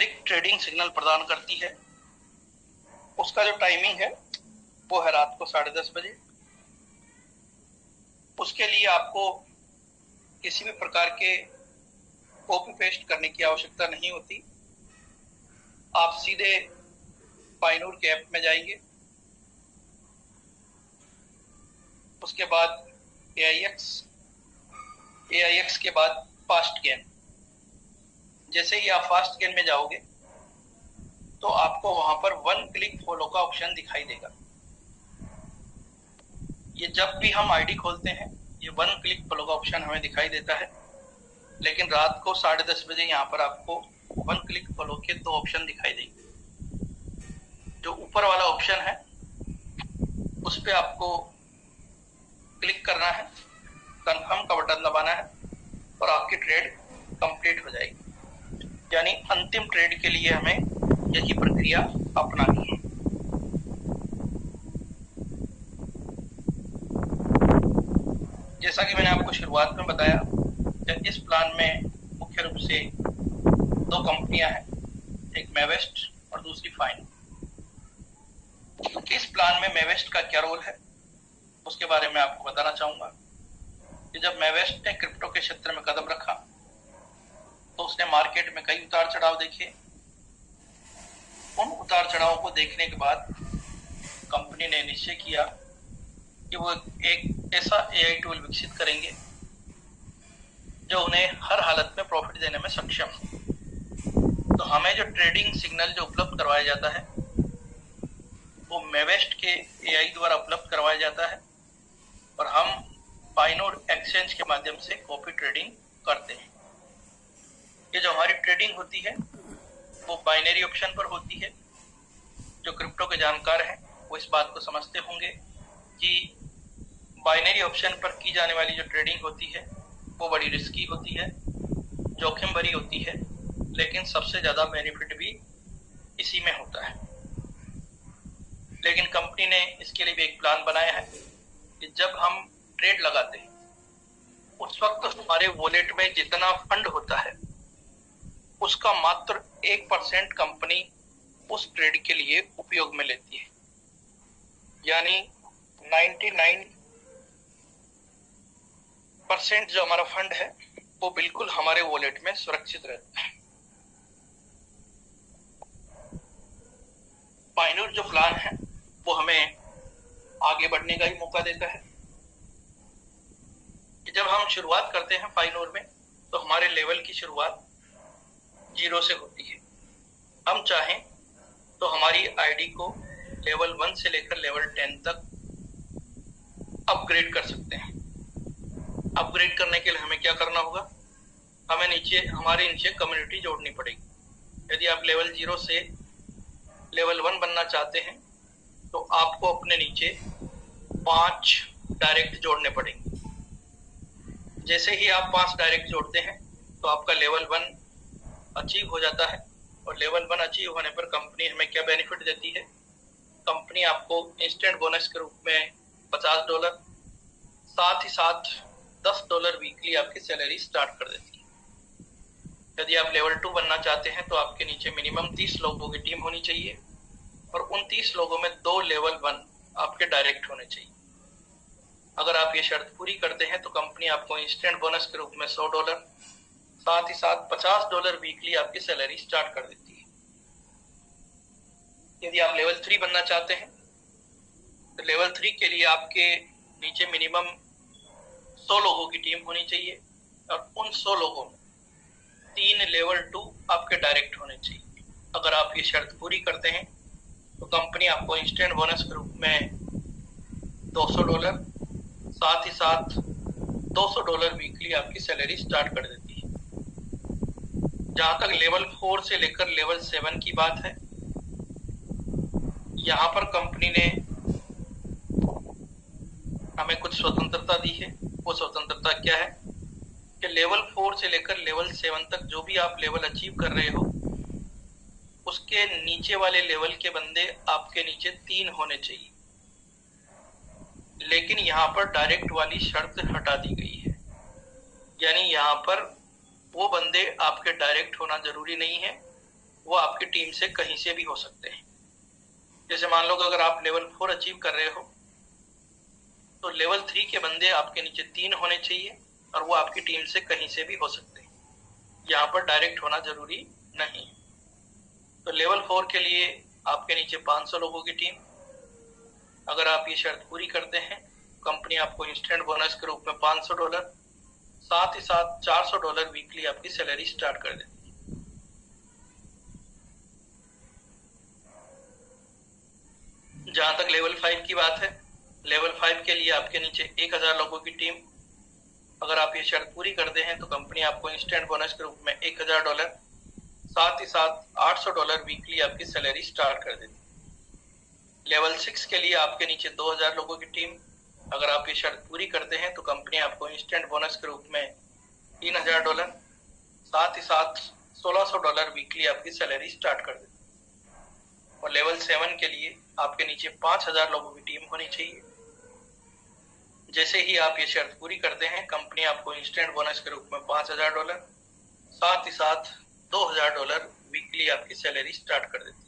Generic trading signal प्रदान करती है। उसका जो टाइमिंग है वो है रात को 10:30 बजे। उसके लिए आपको किसी भी प्रकार के कॉपी पेस्ट करने की आवश्यकता नहीं होती। आप सीधे पाइनूर के ऐप में जाएंगे, उसके बाद AIX के बाद फास्ट गेन। जैसे ही आप फास्ट गेन में जाओगे तो आपको वहां पर 1 क्लिक फॉलो का ऑप्शन दिखाई देगा। ये जब भी हम आईडी खोलते हैं ये 1 क्लिक फॉलो का ऑप्शन हमें दिखाई देता है, लेकिन रात को 10:30 बजे यहाँ पर आपको 1 क्लिक फॉलो के 2 ऑप्शन दिखाई देंगे। जो ऊपर वाला ऑप्शन है उस पर आपको क्लिक करना है, कंफर्म का बटन दबाना है और आपकी ट्रेड कंप्लीट हो जाएगी। यानी अंतिम ट्रेड के लिए हमें यही प्रक्रिया अपनानी है। जैसा कि मैंने आपको शुरुआत में बताया, इस प्लान में मुख्य रूप से 2 कंपनियां हैं, एक मेवेस्ट और दूसरी फाइन। इस प्लान में मेवेस्ट का क्या रोल है उसके बारे में आपको बताना चाहूंगा कि जब मेवेस्ट ने क्रिप्टो के क्षेत्र में कदम रखा तो उसने मार्केट में कई उतार चढ़ाव देखे। उन उतार चढ़ावों को देखने के बाद कंपनी ने निश्चय किया कि वो एक ऐसा AI टूल विकसित करेंगे जो उन्हें हर हालत में प्रॉफिट देने में सक्षम हो। तो हमें जो ट्रेडिंग सिग्नल जो उपलब्ध करवाया जाता है वो मेवेस्ट के AI द्वारा उपलब्ध करवाया जाता है और हम पाइनूर एक्सचेंज के माध्यम से कॉपी ट्रेडिंग करते हैं। ये जो हमारी ट्रेडिंग होती है वो बाइनरी ऑप्शन पर होती है। जो क्रिप्टो के जानकार हैं वो इस बात को समझते होंगे कि बाइनरी ऑप्शन पर की जाने वाली जो ट्रेडिंग होती है वो बड़ी रिस्की होती है, जोखिम भरी होती है, लेकिन सबसे ज़्यादा बेनिफिट भी इसी में होता है। लेकिन कंपनी ने इसके लिए भी एक प्लान बनाया है कि जब हम ट्रेड लगाते हैं उस वक्त हमारे वॉलेट में जितना फंड होता है उसका मात्र 1% कंपनी उस ट्रेड के लिए उपयोग में लेती है। यानी 99% जो हमारा फंड है वो बिल्कुल हमारे वॉलेट में सुरक्षित रहता है। पाइनूर जो प्लान है वो हमें आगे बढ़ने का ही मौका देता है कि जब हम शुरुआत करते हैं पाइनूर में तो हमारे लेवल की शुरुआत 0 से होती है। हम चाहें तो हमारी आईडी को लेवल 1 से लेकर लेवल 10 तक अपग्रेड कर सकते हैं। अपग्रेड करने के लिए हमें क्या करना होगा, हमें हमारे नीचे कम्युनिटी जोड़नी पड़ेगी। यदि आप लेवल 0 से लेवल 1 बनना चाहते हैं तो आपको अपने नीचे 5 डायरेक्ट जोड़ने पड़ेंगे। जैसे ही आप 5 डायरेक्ट जोड़ते हैं तो आपका लेवल 1 अचीव हो जाता है और लेवल 1 अचीव होने पर कंपनी हमें क्या बेनिफिट देती है, कंपनी आपको इंस्टेंट बोनस के रूप में $50, साथ ही साथ $10 वीकली आपकी सैलरी स्टार्ट कर देती है। यदि आप लेवल 2 बनना चाहते हैं तो आपके नीचे मिनिमम 30 लोगों की टीम होनी चाहिए और उन 30 लोगों में 2 लेवल 1 आपके डायरेक्ट होने चाहिए। अगर आप ये शर्त पूरी करते हैं तो कंपनी आपको इंस्टेंट बोनस के रूप में $100, साथ ही साथ $50 वीकली आपकी सैलरी स्टार्ट कर देती है। यदि आप लेवल 3 बनना चाहते हैं तो लेवल 3 के लिए आपके नीचे मिनिमम 100 लोगों की टीम होनी चाहिए और उन 100 लोगों में 3 लेवल 2 आपके डायरेक्ट होने चाहिए। अगर आप ये शर्त पूरी करते हैं तो कंपनी आपको इंस्टेंट बोनस के रूप में $200, साथ ही साथ $200 वीकली आपकी सैलरी स्टार्ट कर देती है। जहां तक लेवल 4 से लेकर लेवल 7 की बात है, यहाँ पर कंपनी ने हमें कुछ स्वतंत्रता दी है। वो स्वतंत्रता क्या है कि लेवल 4 से लेकर लेवल 7 तक जो भी आप लेवल अचीव कर रहे हो उसके नीचे वाले लेवल के बंदे आपके नीचे 3 होने चाहिए। लेकिन यहाँ पर डायरेक्ट वाली शर्त हटा दी गई है, यानी यहाँ पर वो बंदे आपके डायरेक्ट होना जरूरी नहीं है, वो आपकी टीम से कहीं से भी हो सकते हैं। जैसे मान लो कि अगर आप लेवल 4 अचीव कर रहे हो तो लेवल 3 के बंदे आपके नीचे 3 होने चाहिए और वो आपकी टीम से कहीं से भी हो सकते हैं। यहाँ पर डायरेक्ट होना जरूरी नहीं। तो लेवल 4 के लिए आपके नीचे 500 लोगों की टीम, अगर आप ये शर्त पूरी करते हैं कंपनी आपको इंस्टेंट बोनस के रूप में $500, साथ ही साथ $400 वीकली आपकी सैलरी स्टार्ट कर देती है। जहां तक लेवल 5 की बात है, लेवल 5 के लिए आपके नीचे 1000 लोगों की टीम, अगर आप ये शर्त पूरी करते हैं तो कंपनी आपको इंस्टेंट बोनस के रूप में $1000, साथ ही साथ $800 वीकली आपकी सैलरी स्टार्ट कर देती है। लेवल 6 के लिए आपके नीचे 2000 लोगों की टीम, अगर आप ये शर्त पूरी करते हैं तो कंपनी आपको इंस्टेंट बोनस के रूप में $3000, साथ ही साथ $1600 वीकली आपकी सैलरी स्टार्ट कर देती है। और लेवल 7 के लिए आपके नीचे 5000 लोगों की टीम होनी चाहिए। जैसे ही आप ये शर्त पूरी करते हैं कंपनी आपको इंस्टेंट बोनस के रूप में $5000, साथ ही साथ $2000 वीकली आपकी सैलरी स्टार्ट कर देती है।